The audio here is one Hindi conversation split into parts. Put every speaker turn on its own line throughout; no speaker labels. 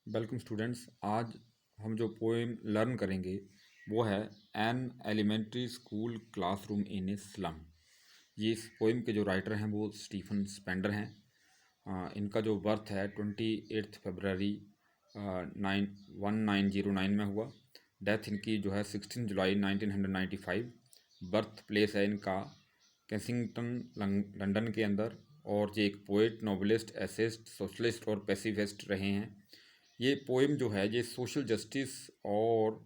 Welcome students. आज हम जो पोएम लर्न करेंगे वो है an elementary school classroom in a slum. ये इस पोएम के जो राइटर हैं वो स्टीफन स्पेंडर हैं। इनका जो बर्थ है 28 फरवरी 1909 में हुआ। डेथ इनकी जो है 16 जुलाई 1995। बर्थ प्लेस है इनका कैंसिंगटन लंदन के अंदर। और ये एक पोएट, नॉवलिस्ट, एसेस्ट, सोशलिस्ट और पैसिफिस्ट रहे हैं। ये पोएम जो है ये सोशल जस्टिस और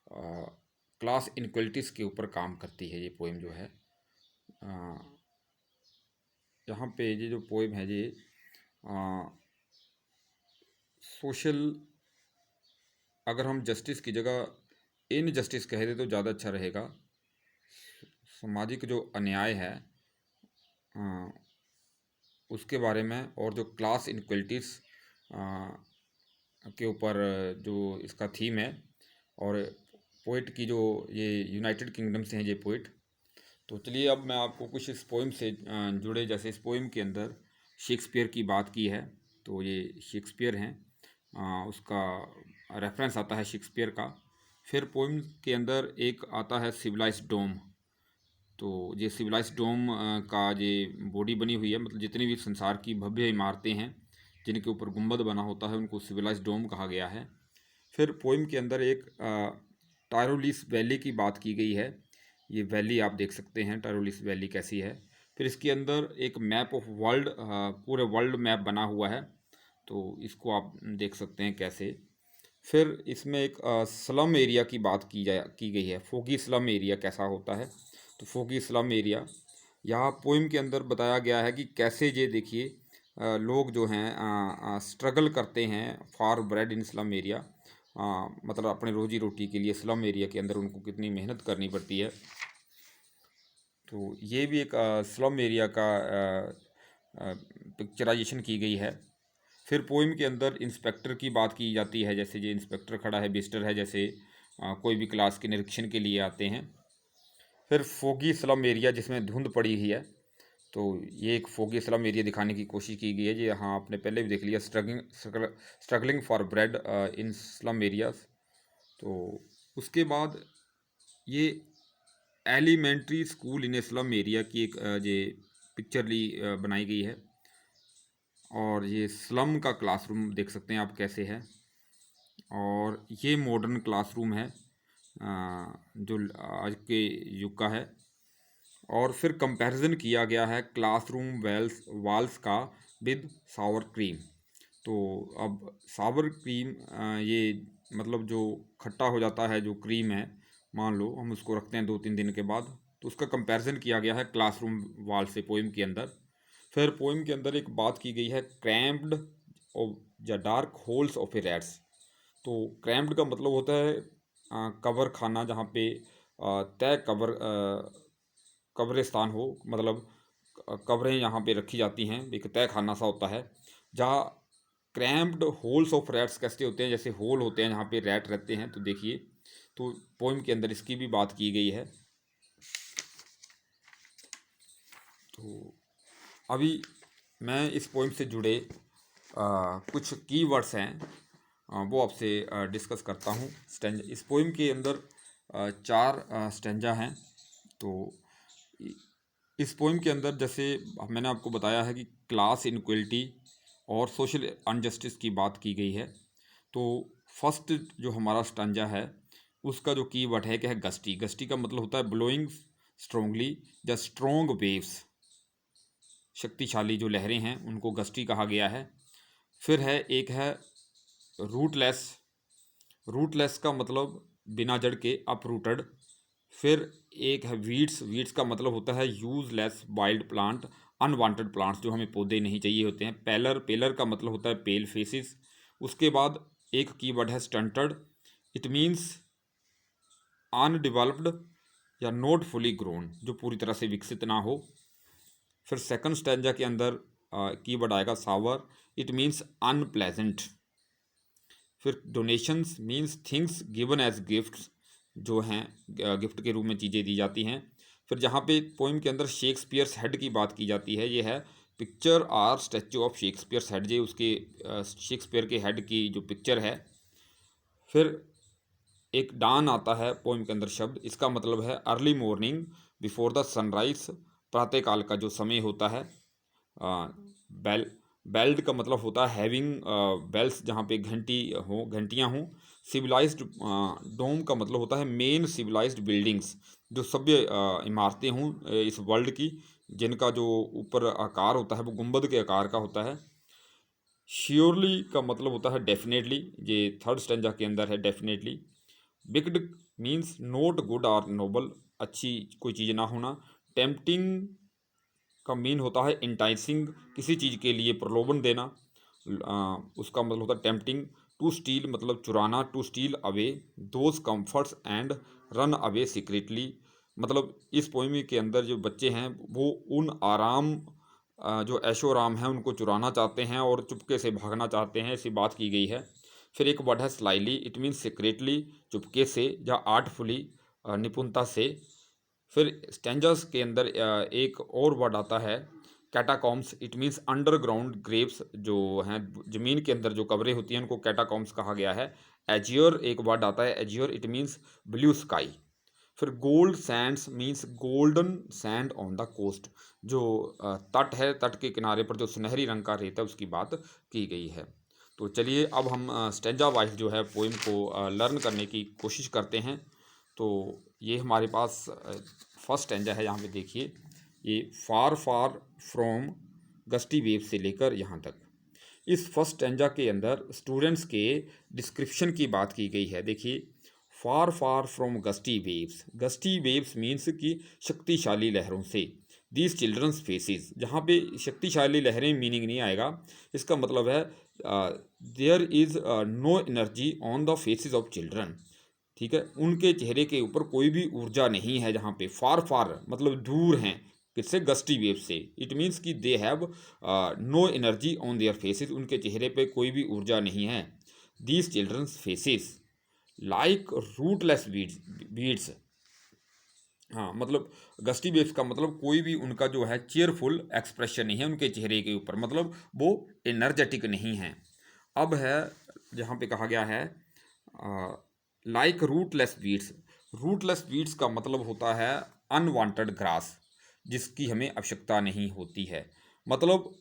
क्लास इनक्वलिटीज़ के ऊपर काम करती है। ये पोएम जो है यहाँ पे ये जो पोएम है ये सोशल, अगर हम जस्टिस की जगह इन जस्टिस कह दें तो ज़्यादा अच्छा रहेगा। सामाजिक जो अन्याय है उसके बारे में, और जो क्लास इनक्वलिटीज़ के ऊपर जो इसका थीम है। और पोइट की जो ये यूनाइटेड किंगडम से हैं ये पोइट। तो चलिए अब मैं आपको कुछ इस पोइम से जुड़े, जैसे इस पोइम के अंदर शेक्सपियर की बात की है तो ये शेक्सपियर हैं, उसका रेफरेंस आता है शेक्सपियर का। फिर पोइम के अंदर एक आता है सिविलाइज्ड डोम। तो ये सिविलाइज्ड डोम का ये बॉडी बनी हुई है, मतलब जितनी भी संसार की भव्य इमारतें हैं जिनके ऊपर गुंबद बना होता है उनको सिविलाइज्ड डोम कहा गया है। फिर पोइम के अंदर एक टायरोलिस वैली की बात की गई है। ये वैली आप देख सकते हैं टायरोलिस वैली कैसी है। फिर इसके अंदर एक मैप ऑफ वर्ल्ड, पूरे वर्ल्ड मैप बना हुआ है, तो इसको आप देख सकते हैं कैसे। फिर इसमें एक स्लम एरिया की बात की गई है। फोगी स्लम एरिया कैसा होता है, तो फोगी स्लम एरिया यहाँ पोइम के अंदर बताया गया है कि कैसे ये देखिए लोग जो हैं स्ट्रगल करते हैं for bread in slum area. मतलब अपने रोजी रोटी के लिए स्लम एरिया के अंदर उनको कितनी मेहनत करनी पड़ती है। तो ये भी एक स्लम एरिया का पिक्चराइजेशन की गई है। फिर पोइम के अंदर इंस्पेक्टर की बात की जाती है, जैसे ये इंस्पेक्टर खड़ा है, विजिटर है, जैसे कोई भी क्लास के निरीक्षण के लिए आते हैं। फिर फोगी स्लम एरिया जिसमें धुंध पड़ी हुई है, तो ये एक फोगी स्लम एरिया दिखाने की कोशिश की गई है। ये हाँ आपने पहले भी देख लिया, struggling for bread in slum areas. तो उसके बाद ये elementary school in a slum area की एक ये पिक्चर बनाई गई है। और ये स्लम का क्लासरूम देख सकते हैं आप कैसे है। और ये मॉडर्न क्लासरूम है जो आज के युग का है। और फिर कंपैरिजन किया गया है क्लासरूम वाल्स का विद सावर क्रीम। तो अब सावर क्रीम ये मतलब जो खट्टा हो जाता है जो क्रीम है, मान लो हम उसको रखते हैं 2-3 दिन के बाद, तो उसका कंपैरिजन किया गया है क्लासरूम वाल से पोइम के अंदर। फिर पोइम के अंदर एक बात की गई है क्रैम्प्ड या dark holes of A rats. तो क्रैम्प्ड का मतलब होता है कवर खाना, जहाँ पे तय कब्रिस्तान हो, मतलब कब्रें यहाँ पे रखी जाती हैं, एक तय खाना सा होता है। जहाँ क्रैम्प्ड होल्स ऑफ रैट्स कैसे होते हैं, जैसे होल होते हैं जहाँ पे रैट रहते हैं, तो देखिए तो पोइम के अंदर इसकी भी बात की गई है। तो अभी मैं इस पोइम से जुड़े कुछ कीवर्ड्स हैं वो आपसे डिस्कस करता हूँ। इस पोइम के अंदर 4 स्टेंजा हैं। तो इस पोइम के अंदर जैसे मैंने आपको बताया है कि क्लास इनक्वलिटी और सोशल अनजस्टिस की बात की गई है। तो फर्स्ट जो हमारा स्टेंजा है उसका जो कीवर्ड है क्या है, गस्टी। गस्टी का मतलब होता है ब्लोइंग स्ट्रोंगली या स्ट्रोंग वेव्स। शक्तिशाली जो लहरें हैं उनको गस्टी कहा गया है। फिर है एक है रूटलेस। रूटलेस का मतलब बिना जड़ के, अपरूटेड। फिर एक है वीड्स। वीड्स का मतलब होता है useless wild plant, unwanted plants जो हमें पौधे नहीं चाहिए होते हैं। पेलर। पेलर का मतलब होता है पेल फेसिस। उसके बाद एक कीवर्ड है स्टंटेड। इट मीन्स अनडिवेलप्ड या नॉट फुली ग्रोन, जो पूरी तरह से विकसित ना हो। फिर सेकंड स्टैंजा के अंदर कीवर्ड आएगा सावर। It means unpleasant. फिर donations means things given as gifts, जो हैं गिफ्ट के रूप में चीज़ें दी जाती हैं। फिर जहाँ पे पोइम के अंदर शेक्सपियर्स हेड की बात की जाती है, ये है picture or statue of Shakespeare head, जे उसके शेक्सपियर के हेड की जो पिक्चर है। फिर एक डान आता है पोइम के अंदर शब्द, इसका मतलब है early morning before the sunrise, प्रातःकाल का जो समय होता है। बेल बेल्ड का मतलब होता है हैविंग बेल्स, जहाँ पे घंटियाँ हों। सिविलाइज्ड डोम का मतलब होता है मेन सिविलाइज्ड बिल्डिंग्स, जो सभ्य इमारतें हों इस वर्ल्ड की, जिनका जो ऊपर आकार होता है वो गुंबद के आकार का होता है। श्योरली का मतलब होता है डेफिनेटली, ये थर्ड स्टैंजा के अंदर है डेफिनेटली। बिग्ड मीन्स नॉट गुड और नोबल, अच्छी कोई चीज़ ना होना। टेम्पटिंग का मीन होता है इंटाइसिंग, किसी चीज़ के लिए प्रलोभन देना, उसका मतलब होता है टेम्पटिंग। टू स्टील मतलब चुराना, to steal away those comforts and run away secretly, मतलब इस पोएम के अंदर जो बच्चे हैं वो उन आराम जो ऐशो आराम हैं उनको चुराना चाहते हैं और चुपके से भागना चाहते हैं, ऐसी बात की गई है। फिर एक वर्ड है स्लाइली, इट मीन्स सीक्रेटली, चुपके से या आर्टफुली, निपुणता से। फिर स्टेंजर्स के अंदर एक और वर्ड आता है catacombs, it means underground Graves, जो हैं ज़मीन के अंदर जो कब्रें होती हैं उनको कैटाकॉम्स कहा गया है। एजियर एक वर्ड आता है azure, it means blue sky. फिर gold sands means golden sand on the coast, जो तट है, तट के किनारे पर जो सुनहरी रंग का रेत है उसकी बात की गई है। तो चलिए अब हम स्टेंजा वाइज जो है पोइम को लर्न करने की कोशिश करते हैं। तो ये हमारे पास फर्स्ट स्टेंजा है, यहाँ पे देखिए, ये फार फार फ्रॉम गस्टी वेव से लेकर यहाँ तक। इस फर्स्ट स्टेंजा के अंदर स्टूडेंट्स के डिस्क्रिप्शन की बात की गई है। देखिए, far far from gusty waves means कि शक्तिशाली लहरों से। दीज चिल्ड्रंस फेसेस, जहाँ पे शक्तिशाली लहरें मीनिंग नहीं आएगा, इसका मतलब है there is no energy on the faces of children, ठीक है, उनके चेहरे के ऊपर कोई भी ऊर्जा नहीं है। जहाँ पे फार फार मतलब दूर हैं, किससे, गस्टी वेव से। इट मीन्स कि they have no energy on their faces, उनके चेहरे पे कोई भी ऊर्जा नहीं है। These childrens faces like rootless weeds, हाँ मतलब गस्टी वेव्स का मतलब कोई भी उनका जो है चेयरफुल एक्सप्रेशन नहीं है उनके चेहरे के ऊपर, मतलब वो एनर्जेटिक नहीं है। अब है जहाँ पे कहा गया है लाइक रूटलेस वीड्स का मतलब होता है अनवांटेड ग्रास, जिसकी हमें आवश्यकता नहीं होती है। मतलब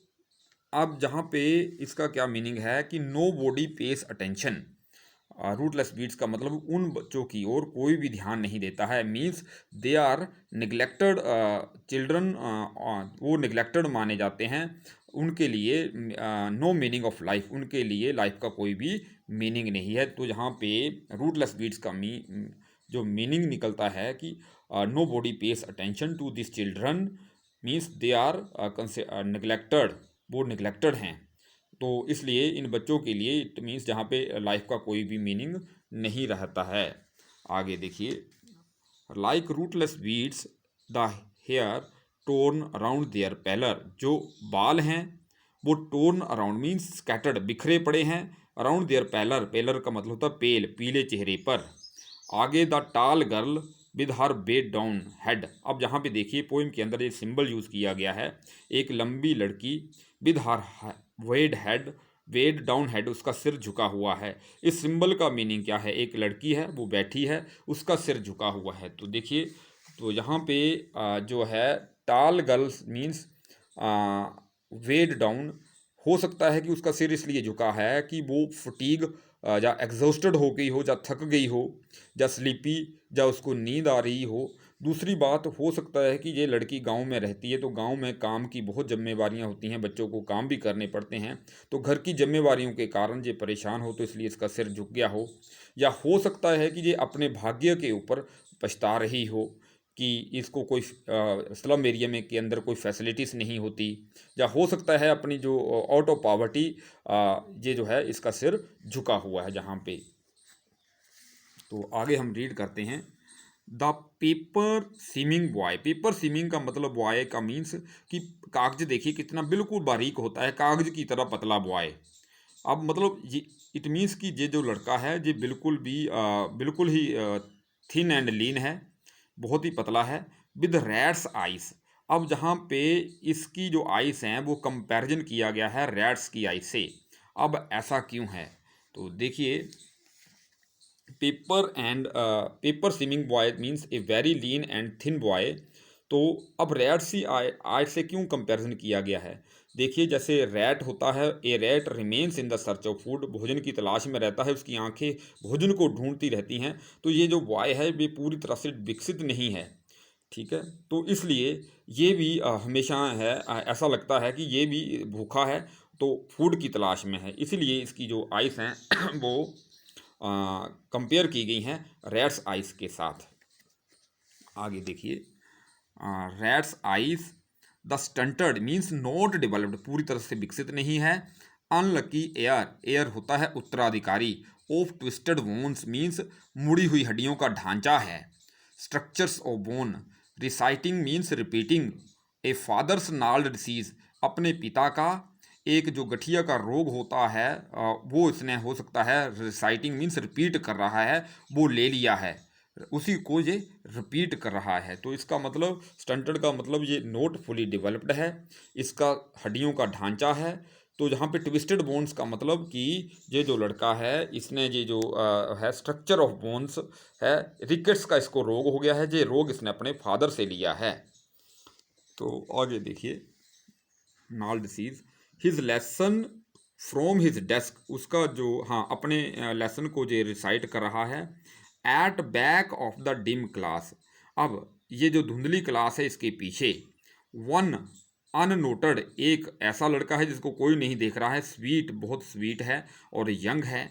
अब जहाँ पे इसका क्या मीनिंग है कि nobody pays attention, rootless weeds का मतलब उन बच्चों की ओर कोई भी ध्यान नहीं देता है, means they are neglected children, वो निगलेक्टेड माने जाते हैं, उनके लिए नो मीनिंग ऑफ लाइफ, उनके लिए लाइफ का कोई भी मीनिंग नहीं है। तो यहाँ पे रूटलेस वीड्स का जो मीनिंग निकलता है कि nobody pays attention to this children, means they are neglected, वो निगलेक्टेड हैं। तो इसलिए इन बच्चों के लिए इट मीन्स जहाँ पे लाइफ का कोई भी मीनिंग नहीं रहता है। आगे देखिए, like rootless weeds the hair torn around their pallor, जो बाल हैं वो टोर्न अराउंड मीन्स स्कैटर्ड, बिखरे पड़े हैं, अराउंड देयर पैलर, पैलर का मतलब होता है पेल, पीले चेहरे पर। आगे द टाल girl with her bed down head, अब जहाँ पे देखिए पोइम के अंदर ये सिंबल यूज़ किया गया है, एक लंबी लड़की with her weighed down head, उसका सिर झुका हुआ है। इस सिंबल का मीनिंग क्या है, एक लड़की है वो बैठी है, उसका सिर झुका हुआ है। तो देखिए, तो यहाँ पे जो है टाल गर्ल्स मीन्स वेड डाउन, हो सकता है कि उसका सिर इसलिए झुका है कि वो फटीग या एग्जॉस्टेड हो गई हो, या थक गई हो, या स्लीपी, या उसको नींद आ रही हो। दूसरी बात हो सकता है कि ये लड़की गांव में रहती है, तो गांव में काम की बहुत जिम्मेवारियां होती हैं, बच्चों को काम भी करने पड़ते हैं, तो घर की जिम्मेवारियों के कारण ये परेशान हो, तो इसलिए इसका सिर झुक गया हो। या हो सकता है कि ये अपने भाग्य के ऊपर पछता रही हो कि इसको कोई स्लम एरिया में के अंदर कोई फैसिलिटीज़ नहीं होती। या हो सकता है अपनी जो आउट ऑफ पॉवर्टी, ये जो है इसका सिर झुका हुआ है जहाँ पे। तो आगे हम रीड करते हैं, the paper seeming boy, paper seeming का मतलब बॉय का मीन्स कि कागज देखिए कितना बिल्कुल बारीक होता है, कागज की तरह पतला बॉय। अब मतलब ये इट मीन्स कि ये जो लड़का है ये बिल्कुल ही थिन एंड लीन है, बहुत ही पतला है। विद रैट्स आइस, अब जहाँ पे इसकी जो आइस हैं वो कंपैरिजन किया गया है रैट्स की आइस से। अब ऐसा क्यों है? तो देखिए, paper swimming boy means a very lean and thin boy. तो अब रैट सी आइट से क्यों कंपैरिजन किया गया है? देखिए, जैसे रैट होता है, a rat remains in the search of food, भोजन की तलाश में रहता है, उसकी आंखें भोजन को ढूंढती रहती हैं। तो ये जो बॉय है ये पूरी तरह से विकसित नहीं है, ठीक है। तो इसलिए ये भी हमेशा है, ऐसा लगता है कि ये भी भूखा है, तो फूड की तलाश में है, इसलिए इसकी जो आइस हैं वो कंपेयर की गई हैं रैट्स आइस के साथ। आगे देखिए, rats eyes the stunted means not developed, पूरी तरह से विकसित नहीं है। अनलकी एयर, एयर होता है उत्तराधिकारी। ऑफ ट्विस्टेड बोन्स मीन्स मुड़ी हुई हड्डियों का ढांचा है। Structures of bone, reciting means repeating. A father's gnarled disease, अपने पिता का एक जो गठिया का रोग होता है वो इसने हो सकता है, रिसाइटिंग मीन्स रिपीट कर रहा है, वो ले लिया है, उसी को ये रिपीट कर रहा है। तो इसका मतलब स्टंटेड का मतलब ये नोट फुली डेवलप्ड है, इसका हड्डियों का ढांचा है। तो जहाँ पे ट्विस्टेड बोन्स का मतलब कि ये जो लड़का है इसने ये जो है स्ट्रक्चर ऑफ बोन्स है, रिकेट्स का इसको रोग हो गया है, ये रोग इसने अपने फादर से लिया है। तो आगे देखिए, नाल disease, his lesson from his desk, उसका जो हाँ अपने लेसन को जो रिसाइट कर रहा है। At back of the dim class, अब ये जो धुंधली क्लास है इसके पीछे। वन अननोटेड, एक ऐसा लड़का है जिसको कोई नहीं देख रहा है, स्वीट बहुत स्वीट है और यंग है।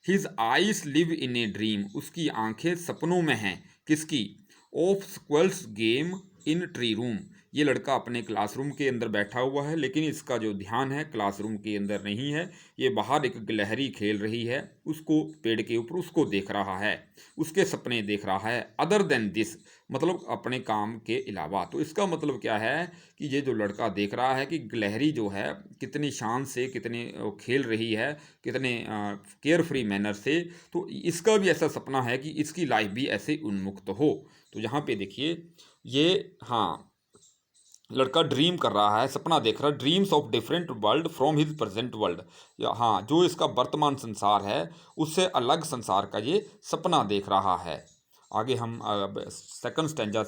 His eyes live in a dream, उसकी आंखें सपनों में हैं, किसकी? Of squirrel's game in tree room, ये लड़का अपने क्लासरूम के अंदर बैठा हुआ है, लेकिन इसका जो ध्यान है क्लासरूम के अंदर नहीं है, ये बाहर एक गिलहरी खेल रही है, उसको पेड़ के ऊपर उसको देख रहा है, उसके सपने देख रहा है। अदर देन दिस, मतलब अपने काम के अलावा। तो इसका मतलब क्या है कि ये जो लड़का देख रहा है कि गिलहरी जो है कितनी शान से कितनी खेल रही है, कितने केयर फ्री मैनर से, तो इसका भी ऐसा सपना है कि इसकी लाइफ भी ऐसे उन्मुक्त हो। तो यहाँ पे देखिए, ये हाँ लड़का ड्रीम कर रहा है, सपना देख रहा है, dreams of different world from his present world, हाँ जो इसका वर्तमान संसार है उससे अलग संसार का ये सपना देख रहा है। आगे हम सेकंड स्टैंजा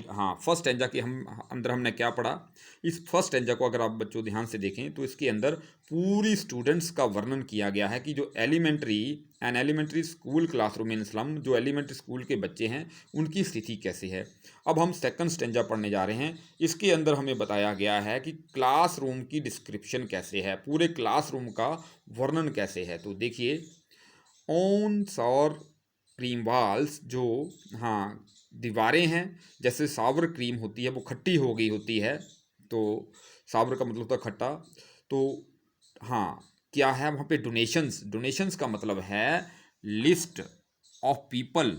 हाँ फर्स्ट स्टैंजा के हम अंदर हमने क्या पढ़ा, इस फर्स्ट स्टैंजा को अगर आप बच्चों ध्यान से देखें तो इसके अंदर पूरी स्टूडेंट्स का वर्णन किया गया है कि जो elementary school classroom in slum, जो एलिमेंट्री स्कूल के बच्चे हैं उनकी स्थिति कैसे है। अब हम सेकंड स्टैंजा पढ़ने जा रहे हैं, इसके अंदर हमें बताया गया है कि क्लासरूम की डिस्क्रिप्शन कैसे है, पूरे क्लासरूम का वर्णन कैसे है। तो देखिए, ऑन सौर क्रीम वाल्स, जो हाँ दीवारें हैं, जैसे सावर क्रीम होती है वो खट्टी हो गई होती है, तो सावर का मतलब होता है खट्टा। तो हाँ क्या है वहाँ पे, डोनेशंस, डोनेशंस का मतलब है list of people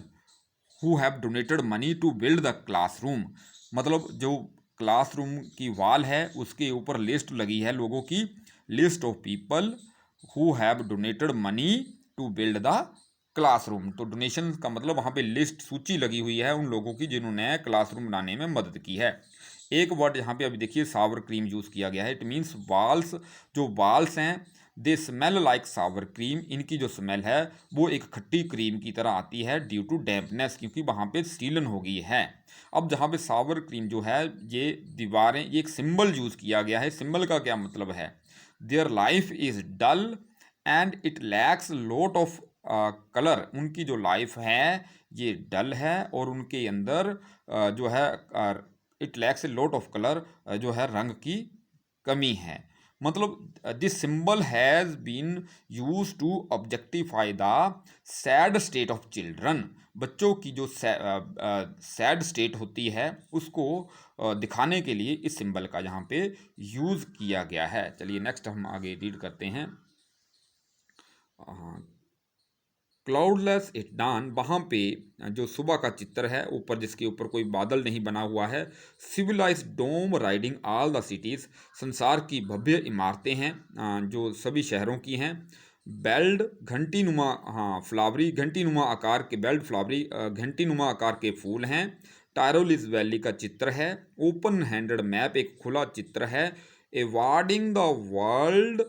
who have donated money to build the classroom, मतलब जो क्लासरूम की वाल है उसके ऊपर लिस्ट लगी है लोगों की, list of people who have donated money to build the classroom. तो डोनेशन का मतलब वहाँ पे लिस्ट, सूची लगी हुई है उन लोगों की जिन्होंने क्लासरूम बनाने में मदद की है। एक वर्ड यहाँ पे अभी देखिए सावर क्रीम यूज़ किया गया है, इट मीन्स वाल्स, जो वाल्स हैं दे स्मेल लाइक सावर क्रीम, इनकी जो स्मेल है वो एक खट्टी क्रीम की तरह आती है, ड्यू टू डैम्पनेस, क्योंकि वहाँ पे सीलन हो गई है। अब जहाँ पे सावर क्रीम जो है, ये दीवारें, ये एक सिंबल यूज़ किया गया है, सिंबल का क्या मतलब है, their life is dull and it lacks lot of colour, उनकी जो लाइफ है ये डल है और उनके अंदर जो है it lacks a lot of colour, जो है रंग की कमी है। मतलब this symbol has been use to objectify the sad state of children, बच्चों की जो सैड स्टेट होती है उसको दिखाने के लिए इस सिंबल का यहाँ पे यूज़ किया गया है। चलिए नेक्स्ट हम आगे रीड करते हैं। क्लाउडलेस एट डान, वहाँ पे जो सुबह का चित्र है ऊपर, जिसके ऊपर कोई बादल नहीं बना हुआ है। Civilised dome riding all the cities, संसार की भव्य इमारतें हैं जो सभी शहरों की हैं। बेल्ड घंटी नुमा, हाँ फ्लावरी घंटी नुमा आकार के, बेल्ड फ्लावरी घंटी नुमा आकार के फूल हैं। टायरोलिस वैली का चित्र है। ओपन हैंडेड मैप एक खुला चित्र है। Awarding the world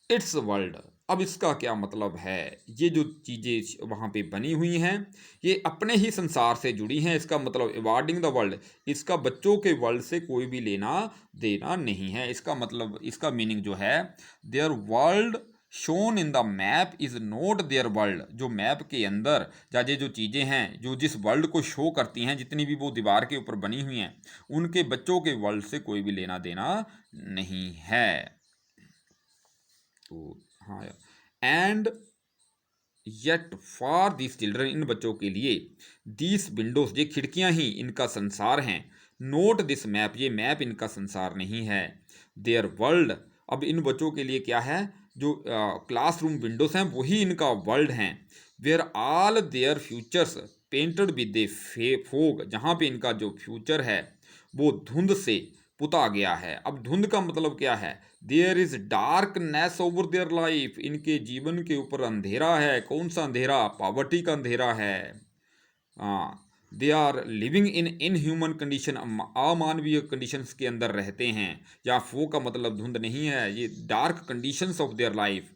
it's world. अब इसका क्या मतलब है? ये जो चीज़ें वहाँ पे बनी हुई हैं ये अपने ही संसार से जुड़ी हैं। इसका मतलब अवॉर्डिंग द वर्ल्ड, इसका बच्चों के वर्ल्ड से कोई भी लेना देना नहीं है। इसका मतलब, इसका मीनिंग जो है, there world shown in the map is not there world. जो मैप के अंदर या ये जो चीज़ें हैं जो जिस वर्ल्ड को शो करती हैं, जितनी भी वो दीवार के ऊपर बनी हुई हैं, उनके बच्चों के वर्ल्ड से कोई भी लेना देना नहीं है। तो हाँ, and yet for this children, इन बच्चों के लिए, दिस विंडोज, ये खिड़कियां ही इनका संसार हैं। नोट दिस मैप, ये मैप इनका संसार नहीं है। देयर वर्ल्ड, अब इन बच्चों के लिए क्या है, जो क्लासरूम विंडोज हैं वही इनका वर्ल्ड हैं। Where all their futures painted with a fog, जहाँ पे इनका जो फ्यूचर है वो धुंध से पुता गया है। अब धुंध का मतलब क्या है? There is darkness over their life, इनके जीवन के ऊपर अंधेरा है। कौन सा अंधेरा? पॉवर्टी का अंधेरा है। हाँ, they are living in inhuman condition, अमानवीय कंडीशंस के अंदर रहते हैं। या फो का मतलब धुंध नहीं है, ये dark conditions of their life.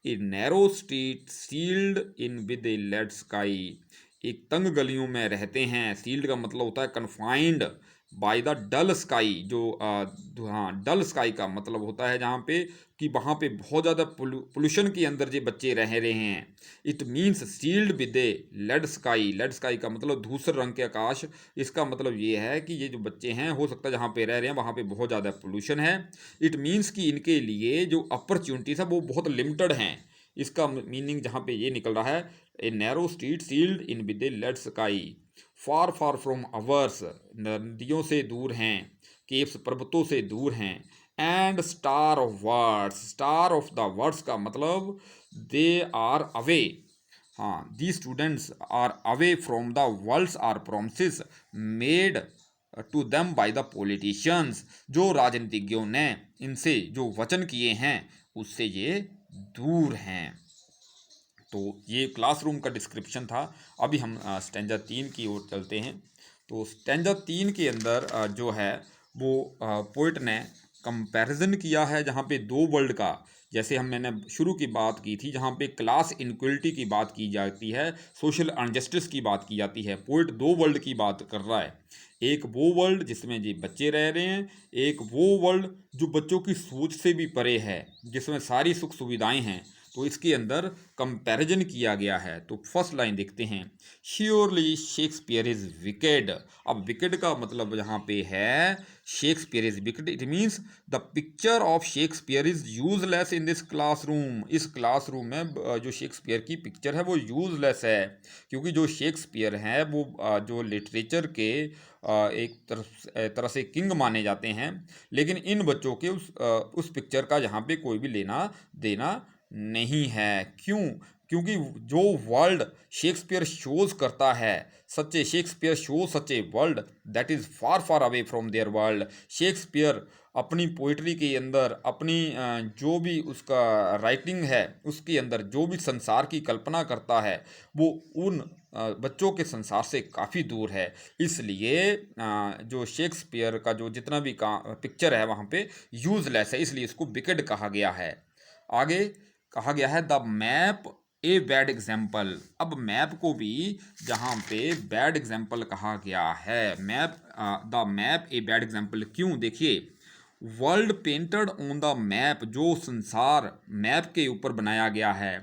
A narrow street sealed in with a lead sky, एक तंग गलियों में रहते हैं। सील्ड का मतलब होता है confined by the dull sky, जो हाँ, डल स्काई का मतलब होता है जहाँ पे कि वहाँ पे बहुत ज़्यादा पोल्यूशन के अंदर ये बच्चे रह रहे हैं। It means sealed with a lead sky, lead sky का मतलब धूसर रंग के आकाश। इसका मतलब ये है कि ये जो बच्चे हैं, हो सकता है जहाँ पे रह रहे हैं वहाँ पे बहुत ज़्यादा पोल्यूशन है। इट मीन्स कि इनके लिए जो अपॉर्चुनिटीज़ है वो बहुत लिमिटेड हैं। इसका मीनिंग जहाँ पे ये निकल रहा है, a narrow street sealed in with a lead sky, far far from ours, नदियों से दूर हैं, केव्स पर्वतों से दूर हैं। And star of words, star of the words का मतलब दे आर अवे, हाँ, the students are away from the worlds are promises made to them by the politicians, जो राजनीतिज्ञों ने इनसे जो वचन किए हैं उससे ये दूर हैं। तो ये क्लासरूम का डिस्क्रिप्शन था। अभी हम स्टैंजा 3 की ओर चलते हैं। तो स्टैंजा 3 के अंदर जो है वो पोइट ने कंपैरिजन किया है, जहाँ पे दो वर्ल्ड का, जैसे मैंने शुरू की बात की थी जहाँ पे क्लास इनक्वलिटी की बात की जाती है, सोशल अनजस्टिस की बात की जाती है। पोइट दो वर्ल्ड की बात कर रहा है। एक वो वर्ल्ड जिसमें ये बच्चे रह रहे हैं, एक वो वर्ल्ड जो बच्चों की सोच से भी परे है, जिसमें सारी सुख सुविधाएं हैं। तो इसके अंदर कंपैरिजन किया गया है। तो फर्स्ट लाइन देखते हैं, श्योरली शेक्सपियर इज विकेड। अब विकेड का मतलब यहाँ पे है Shakespeare is wicked, it means the picture of Shakespeare is useless in this classroom. इस क्लासरूम में जो शेक्सपियर की पिक्चर है वो यूजलेस है, क्योंकि जो शेक्सपियर है वो जो लिटरेचर के एक तरह से किंग माने जाते हैं। लेकिन इन बच्चों के उस पिक्चर का यहाँ पे कोई भी लेना देना नहीं है। क्यों? क्योंकि जो वर्ल्ड शेक्सपियर शोज करता है, सच्चे Shakespeare show such a world that is far far away from there world. Shakespeare अपनी पोइट्री के अंदर, अपनी जो भी उसका राइटिंग है उसके अंदर जो भी संसार की कल्पना करता है वो उन बच्चों के संसार से काफ़ी दूर है। इसलिए जो शेक्सपियर का जो जितना भी पिक्चर है वहाँ पे यूजलेस है, इसलिए इसको विकेड कहा गया है। आगे कहा गया है the map a bad example. अब मैप को भी जहाँ पे बैड एग्जाम्पल कहा गया है, map the map a bad example, क्यों? देखिए, world painted on the map, जो संसार मैप के ऊपर बनाया गया है,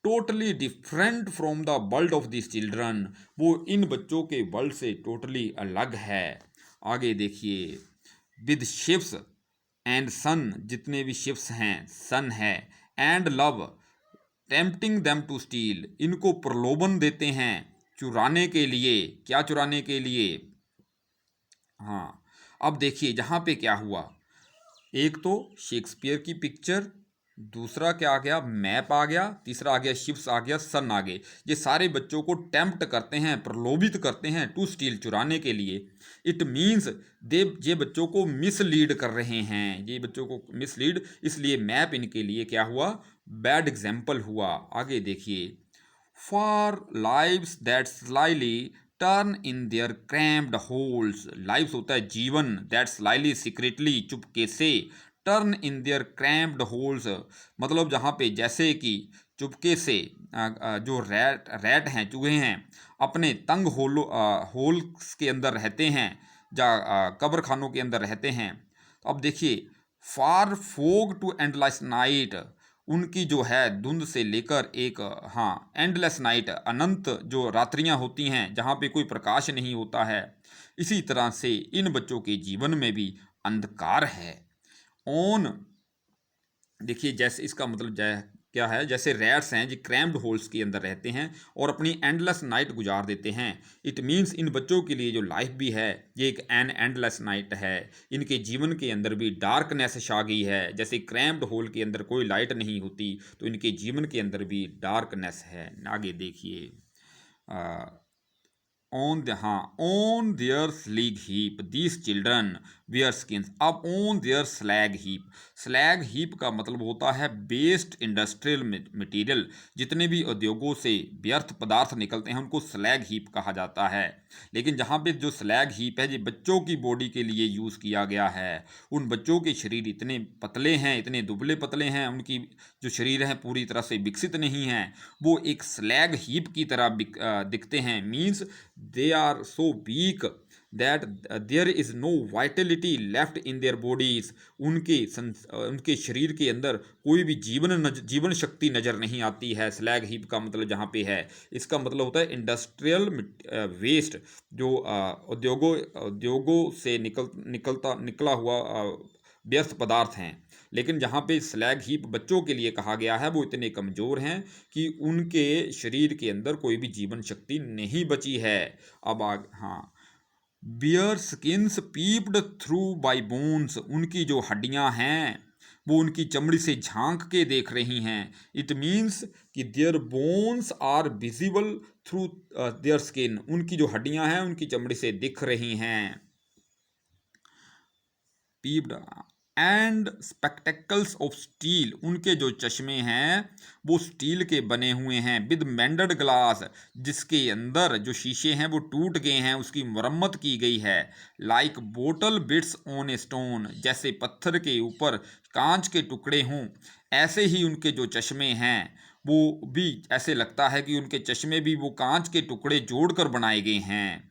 totally different from the world of this children, वो इन बच्चों के वर्ल्ड से टोटली अलग है। आगे देखिए, विद शिप्स एंड सन, जितने भी शिप्स हैं, सन है, and love tempting them to steal, इनको प्रलोभन देते हैं चुराने के लिए। क्या चुराने के लिए? हाँ, अब देखिए जहाँ पे क्या हुआ, एक तो शेक्सपियर की पिक्चर, दूसरा क्या आ गया, मैप आ गया, तीसरा आ गया शिप्स आ गया, सन आ गए। ये सारे बच्चों को टेम्प्ट करते हैं, प्रलोभित करते हैं टू स्टील, चुराने के लिए। इट मीन्स दे, ये बच्चों को मिसलीड कर रहे हैं, ये बच्चों को मिसलीड, इसलिए मैप इनके लिए क्या हुआ, बैड एग्जाम्पल हुआ। आगे देखिए, for lives that slightly turn in their cramped holes, lives होता है जीवन, दैट स्लाइली सीक्रेटली, चुपके से, turn in their cramped holes मतलब जहाँ पे जैसे कि चुपके से जो रैट हैं, चूहे हैं, अपने तंग होल्स के अंदर रहते हैं, कब्र खानों के अंदर रहते हैं। तो अब देखिए, फार फोग टू एंडलेस नाइट, उनकी जो है धुंध से लेकर एक, हाँ, एंडलेस नाइट, अनंत जो रात्रियां होती हैं जहाँ पे कोई प्रकाश नहीं होता है, इसी तरह से इन बच्चों के जीवन में भी अंधकार है। ऑन, देखिए जैसे इसका मतलब क्या है, जैसे रैट्स हैं जो क्रैम्ड होल्स के अंदर रहते हैं और अपनी एंडलेस नाइट गुजार देते हैं। इट मीन्स इन बच्चों के लिए जो लाइफ भी है ये एक एंडलेस नाइट है। इनके जीवन के अंदर भी डार्कनेस छा गई है, जैसे क्रैम्ड होल के अंदर कोई लाइट नहीं होती तो इनके जीवन के अंदर भी डार्कनेस है। आगे देखिए, ऑन द, हाँ, on their slag heap these children wear skins. अब on their slag heap, slag heap का मतलब होता है वेस्ट इंडस्ट्रियल मटेरियल, जितने भी उद्योगों से व्यर्थ पदार्थ निकलते हैं उनको स्लैग हीप कहा जाता है। लेकिन जहाँ पे जो स्लैग हीप है ये बच्चों की बॉडी के लिए यूज़ किया गया है। उन बच्चों के शरीर इतने पतले हैं, इतने दुबले पतले हैं, उनकी जो शरीर है पूरी तरह से विकसित नहीं है, वो एक स्लैग हीप की तरह दिखते हैं। Means they are so weak that there is no vitality left in their bodies, उनके शरीर के अंदर कोई भी जीवन शक्ति नज़र नहीं आती है। स्लैग हीप का मतलब जहाँ पे है, इसका मतलब होता है इंडस्ट्रियल वेस्ट, जो उद्योगों से निकला हुआ व्यर्थ पदार्थ हैं। लेकिन जहाँ पे स्लैग हीप बच्चों के लिए कहा गया है वो इतने कमज़ोर हैं कि उनके शरीर के अंदर कोई भी जीवन शक्ति नहीं बची है। अब हाँ, bare skins peeped through by bones, उनकी जो हड्डियां हैं वो उनकी चमड़ी से झांक के देख रही हैं। इट मीन्स कि their bones are visible through their skin, उनकी जो हड्डियां हैं उनकी चमड़ी से दिख रही हैं। Peeped and spectacles of steel, उनके जो चश्मे हैं वो स्टील के बने हुए हैं। विद मेंडेड ग्लास, जिसके अंदर जो शीशे हैं वो टूट गए हैं, उसकी मरम्मत की गई है। Like bottle beads on a stone, जैसे पत्थर के ऊपर कांच के टुकड़े हों, ऐसे ही उनके जो चश्मे हैं वो भी ऐसे लगता है कि उनके चश्मे भी वो कांच के टुकड़े जोड़कर बनाए गए हैं।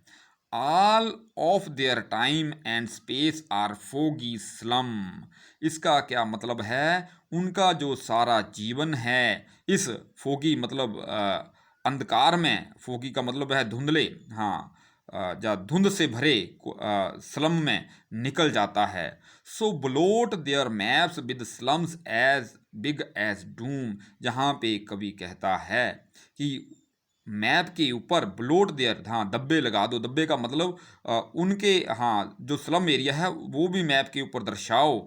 All of their time and space are foggy slum, इसका क्या मतलब है, उनका जो सारा जीवन है इस फोगी मतलब अंधकार में, फोगी का मतलब है धुंधले, हाँ, या धुंध से भरे स्लम में निकल जाता है। So blot their maps with slums as big as doom, जहाँ पे कवि कहता है कि मैप के ऊपर ब्लोट देयर, हाँ, धब्बे लगा दो। धब्बे का मतलब उनके, हाँ, जो स्लम एरिया है वो भी मैप के ऊपर दर्शाओ।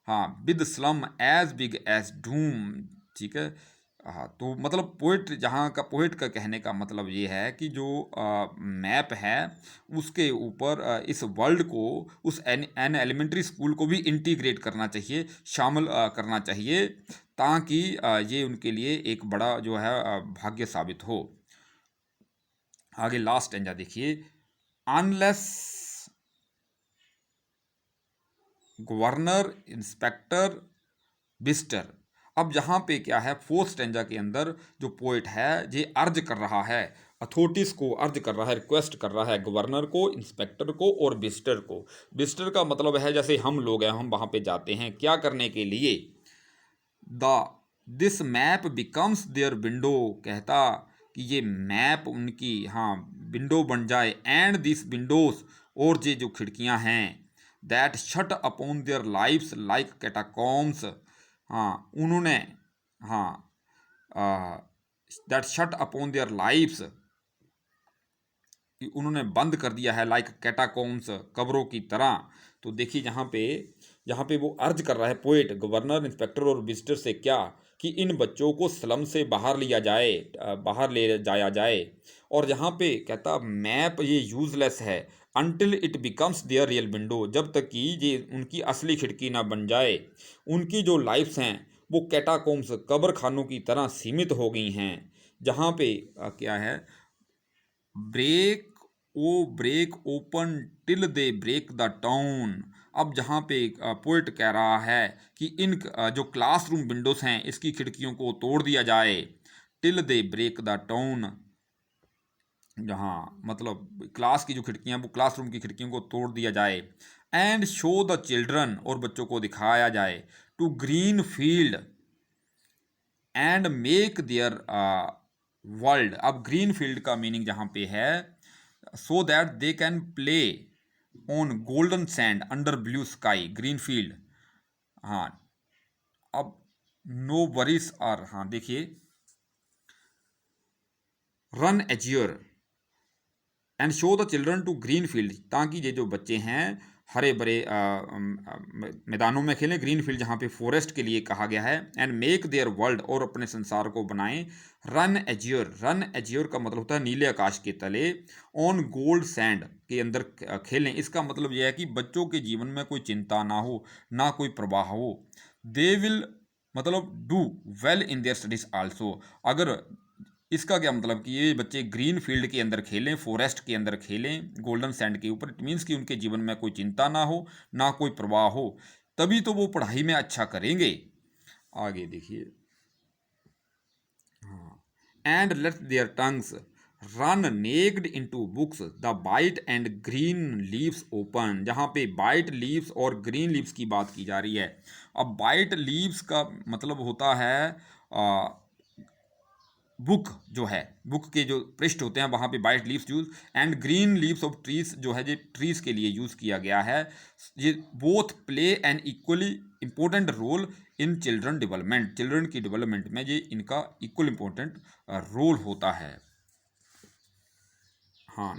हाँ, with slum as big as doom, ठीक है। हाँ, तो मतलब पोएट का कहने का मतलब ये है कि जो मैप है उसके ऊपर इस वर्ल्ड को, उस एन एलिमेंट्री स्कूल को भी इंटीग्रेट करना चाहिए, शामिल करना चाहिए, ताकि ये उनके लिए एक बड़ा जो है भाग्य साबित हो। आगे लास्ट स्टेंजा देखिए, अनलेस गवर्नर इंस्पेक्टर विजिटर। अब यहाँ पे क्या है, फोर्थ स्टेंजा के अंदर जो पोइट है ये अर्ज कर रहा है, अथॉरिटीज़ को अर्ज कर रहा है, रिक्वेस्ट कर रहा है, गवर्नर को, इंस्पेक्टर को और विजिटर को। विजिटर का मतलब है जैसे हम लोग हैं, हम वहाँ पे जाते हैं क्या करने के लिए। The this map becomes their window, कहता कि ये मैप उनकी, हाँ, विंडो बन जाए। एंड दिस विंडोज, और ये जो खिड़कियां हैं, that shut upon their lives like catacombs, हाँ, उन्होंने, हाँ, that shut upon their lives, उन्होंने बंद कर दिया है, लाइक कैटाकॉम्स, कब्रों की तरह। तो देखिए यहाँ पे वो अर्ज कर रहा है पोएट गवर्नर, इंस्पेक्टर और विजिटर से, क्या कि इन बच्चों को स्लम से बाहर लिया जाए, बाहर ले जाया जाए। और यहाँ पे कहता मैप ये यूजलेस है until it becomes there real window, जब तक कि ये उनकी असली खिड़की ना बन जाए। उनकी जो लाइफ्स हैं वो कैटाकॉम्स, कब्र खानों की तरह सीमित हो गई हैं, जहाँ पे क्या है, break o break open till they break the town. अब जहाँ पे पोइट कह रहा है कि इन जो क्लासरूम विंडोज हैं इसकी खिड़कियों को तोड़ दिया जाए, till they break the town, जहाँ मतलब क्लास की जो खिड़कियाँ वो क्लासरूम की खिड़कियों को तोड़ दिया जाए। एंड शो द चिल्ड्रन, और बच्चों को दिखाया जाए, to green field and make their world. अब ग्रीन फील्ड का मीनिंग जहाँ पे है, so that they can play on golden sand under blue sky, green field. हाँ, अब नो वरीज आर, हाँ देखिए, run azure and show the children to green field, ताकि ये जो बच्चे हैं हरे भरे मैदानों में खेलें, ग्रीन फील्ड जहाँ पे फॉरेस्ट के लिए कहा गया है। एंड मेक देयर वर्ल्ड, और अपने संसार को बनाएं। रन एज्योर, रन एज्योर का मतलब होता है नीले आकाश के तले, ऑन गोल्ड सैंड के अंदर खेलें। इसका मतलब यह है कि बच्चों के जीवन में कोई चिंता ना हो, ना कोई प्रवाह हो। दे विल मतलब do well in their studies also. अगर इसका क्या मतलब कि ये बच्चे ग्रीन फील्ड के अंदर खेलें, फॉरेस्ट के अंदर खेलें, गोल्डन सैंड के ऊपर, इट मीन्स कि उनके जीवन में कोई चिंता ना हो, ना कोई प्रवाह हो, तभी तो वो पढ़ाई में अच्छा करेंगे। आगे देखिए, हाँ, and let their tongues run naked into books the bite and green leaves open. जहाँ पे बाइट लीव्स और ग्रीन लीव्स की बात की जा रही है। अब बाइट लीव्स का मतलब होता है बुक, जो है बुक के जो पृष्ठ होते हैं वहाँ पे bite leaves use, and green leaves of trees जो है ये ट्रीज के लिए यूज़ किया गया है। ये both play an equally important role in children development, children की डेवलपमेंट में ये इनका इक्वल इम्पोर्टेंट रोल होता है। हाँ,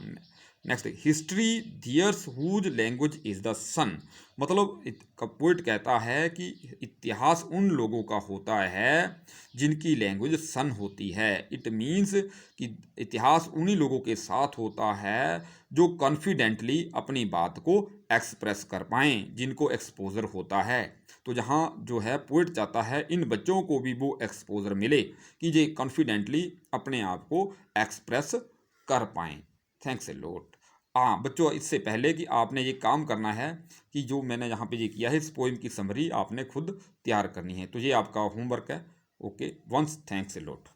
next history theirs whose language is the sun. मतलब पोइट कहता है कि इतिहास उन लोगों का होता है जिनकी लैंग्वेज सन होती है। इट मीन्स कि इतिहास उन्हीं लोगों के साथ होता है जो कॉन्फिडेंटली अपनी बात को एक्सप्रेस कर पाएँ, जिनको एक्सपोजर होता है। तो जहाँ जो है पोइट चाहता है इन बच्चों को भी वो एक्सपोजर मिले कि ये कॉन्फिडेंटली अपने आप को एक्सप्रेस कर पाएँ। Thanks a lot. हाँ बच्चों, इससे पहले कि आपने ये काम करना है कि जो मैंने यहाँ पे ये किया है, इस पोइम की समरी आपने खुद तैयार करनी है, तो ये आपका होमवर्क है। Okay, once thanks a lot.